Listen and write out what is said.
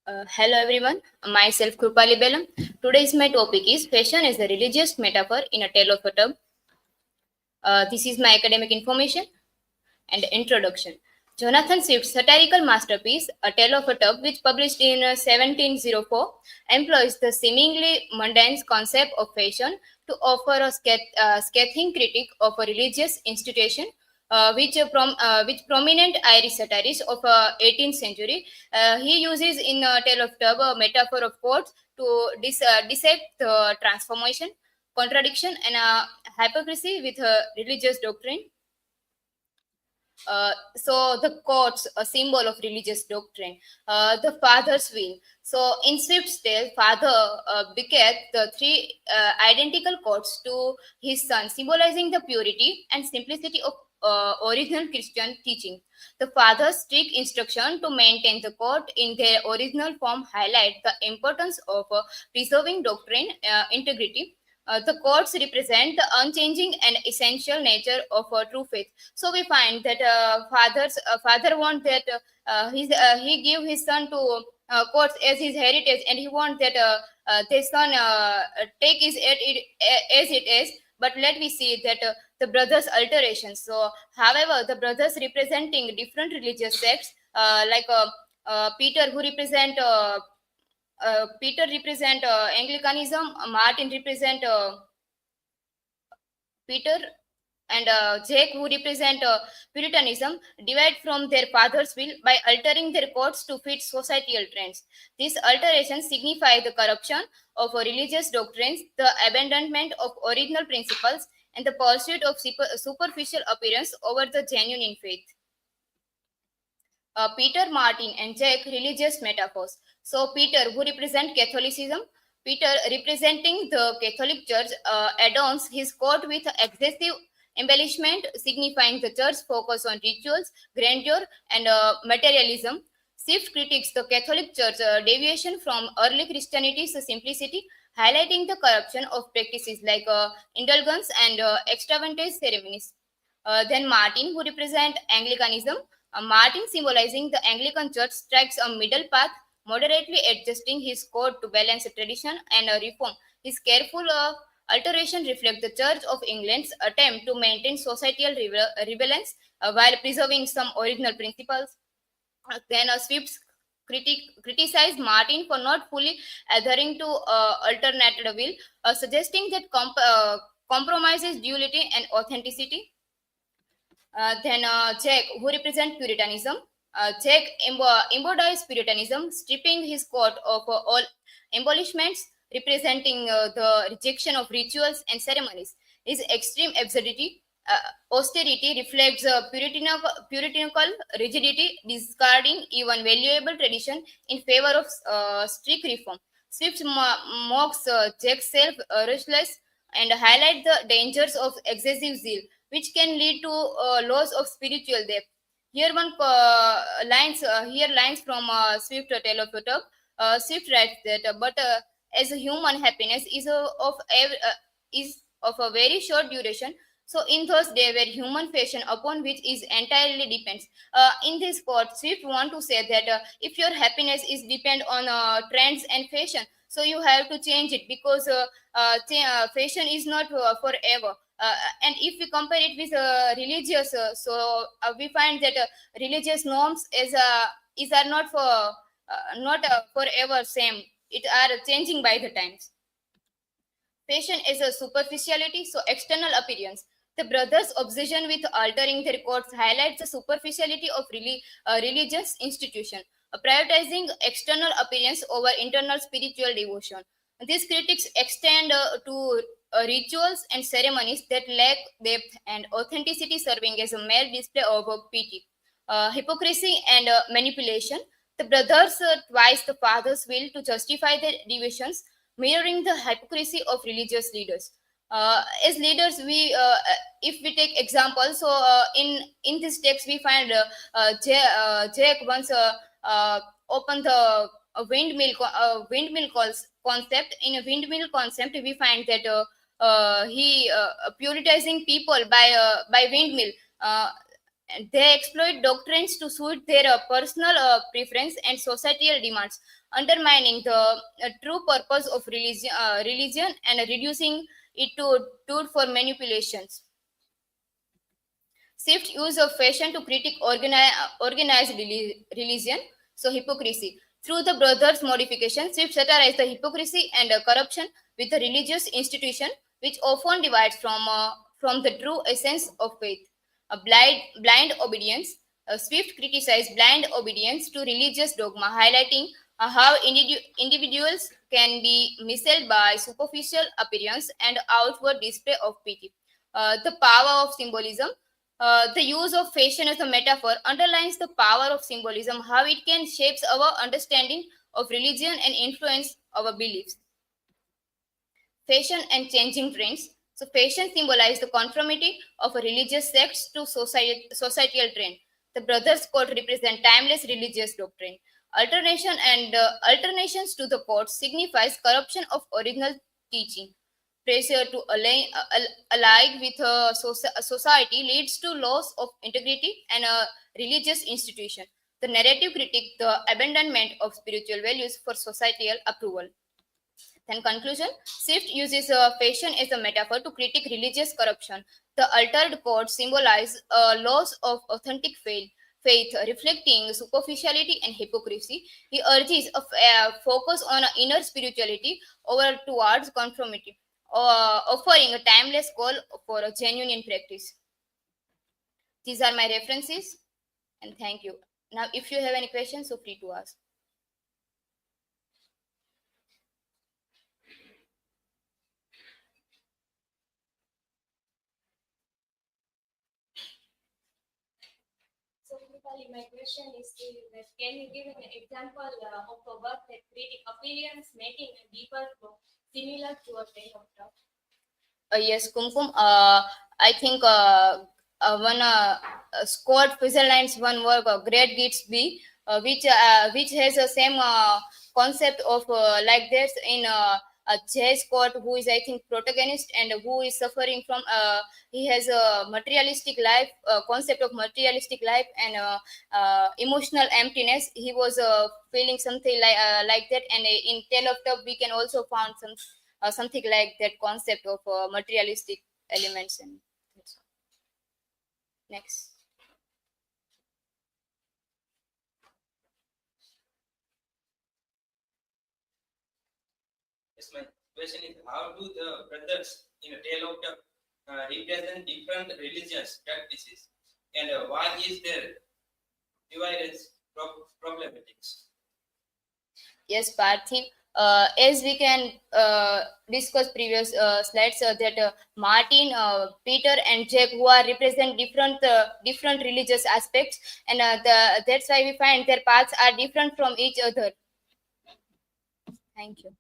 Hello everyone, myself Krupali Belam. Today's my topic is fashion as a religious metaphor in a tale of a tub. This is my academic information and introduction. Jonathan Swift's satirical masterpiece, A Tale of a Tub, which published in 1704, employs the seemingly mundane concept of fashion to offer a scathing critique of a religious institution which prominent Irish satirist of 18th century he uses in Tale of Tub a metaphor of courts to dissect the transformation, contradiction, and hypocrisy with religious doctrine. So the courts, a symbol of religious doctrine, the father's will. So in Swift's tale, father bequeathed the three identical courts to his son, symbolizing the purity and simplicity of original Christian teaching. The father's strict instruction to maintain the court in their original form highlight the importance of preserving doctrine integrity. The courts represent the unchanging and essential nature of true faith. So we find that father want that he give his son to courts as his heritage, and he want that his son take his as it is. But let we see that the brothers alterations. So however, the brothers representing different religious sects, Peter who represent Peter represent Anglicanism, Martin represent Peter and Jake, who represent Puritanism, divide from their father's will by altering their codes to fit societal trends. These alterations signify the corruption of religious doctrines, the abandonment of original principles, and the pursuit of superficial appearance over the genuine faith. Peter, Martin, and Jack religious metaphors. So Peter, who represent Catholicism, Peter representing the Catholic Church adorns his court with excessive embellishment, signifying the church focus on rituals, grandeur, and materialism. Swift critiques the Catholic Church deviation from early Christianity's simplicity, highlighting the corruption of practices like indulgence and extravagant ceremonies. Then Martin, who represent Anglicanism, Martin, symbolizing the Anglican Church, strikes a middle path, moderately adjusting his code to balance tradition and reform. His careful alteration reflect the Church of England's attempt to maintain societal relevance while preserving some original principles. Then Swift criticized Martin for not fully adhering to alternative will, suggesting that compromises duality and authenticity. Then Jack, who represent Puritanism. Jack embodies Puritanism, stripping his court of all embellishments, representing the rejection of rituals and ceremonies. His extreme absurdity, austerity reflects puritanical rigidity, discarding even valuable tradition in favor of strict reform. Swift mocks Jack's self-restless and highlight the dangers of excessive zeal, which can lead to loss of spiritual depth. Here lines from Swift Tale of Utah. Swift writes that, but as a human happiness is of a very short duration. So in those days where human fashion upon which is entirely depends. In this quote, Swift want to say that if your happiness is depend on trends and fashion, so you have to change it because fashion is not forever. And if we compare it with religious, we find that religious norms is are not forever same. It are changing by the times. Fashion is a superficiality, so external appearance. The brothers' obsession with altering their coats highlights the superficiality of religious institution, prioritizing external appearance over internal spiritual devotion. These critics extend to rituals and ceremonies that lack depth and authenticity, serving as a mere display of pity, hypocrisy, and manipulation. The brothers twice the father's will to justify their deviations, mirroring the hypocrisy of religious leaders. As leaders, if we take example, so in this text we find Jack once opened the windmill concept. In a windmill concept, we find that he puritizing people by windmill. they exploit doctrines to suit their personal preference and societal demands, undermining the true purpose of religion and reducing it to a tool for manipulations. Swift use of fashion to critique organized religion, so hypocrisy. Through the brothers' modification, Swift satirized the hypocrisy and corruption with the religious institution, which often divides from the true essence of faith. A blind obedience. Swift criticized blind obedience to religious dogma, highlighting how individuals can be misled by superficial appearance and outward display of pity. The power of symbolism. The use of fashion as a metaphor underlines the power of symbolism, how it can shape our understanding of religion and influence our beliefs. Fashion and changing trends. So, fashion symbolizes the conformity of a religious sect to societal trend. The brothers' code represent timeless religious doctrine. Alternations to the code signifies corruption of original teaching. Pressure to ally with a society leads to loss of integrity and a religious institution. The narrative critique the abandonment of spiritual values for societal approval. Then conclusion, Swift uses fashion as a metaphor to critique religious corruption. The altered code symbolize a loss of authentic faith, reflecting superficiality and hypocrisy. He urges a focus on inner spirituality over towards conformity, offering a timeless call for a genuine practice. These are my references, and thank you. Now, if you have any questions, so free to ask. So, Kripali, my question is that can you give an example of a work that creating appearance making a deeper flow similar to a train of thought? Yes, Kumkum. I think one Scott Switzerland's one work, Great Gatsby, which has the same concept of like this in a Jay Scott, who is I think protagonist and who is suffering from he has a materialistic life, concept of materialistic life and emotional emptiness. He was feeling something like that, and in Tale of Tub we can also find something like that concept of materialistic elements. And that's all. Next. Yes, my question is how do the brothers in a tale of the represent different religious practices and why is their dividance problematic? Yes, Parthiv. As we can discuss previous slides, that Martin, Peter, and Jack, who are represent different religious aspects, and that's why we find their paths are different from each other. Thank you.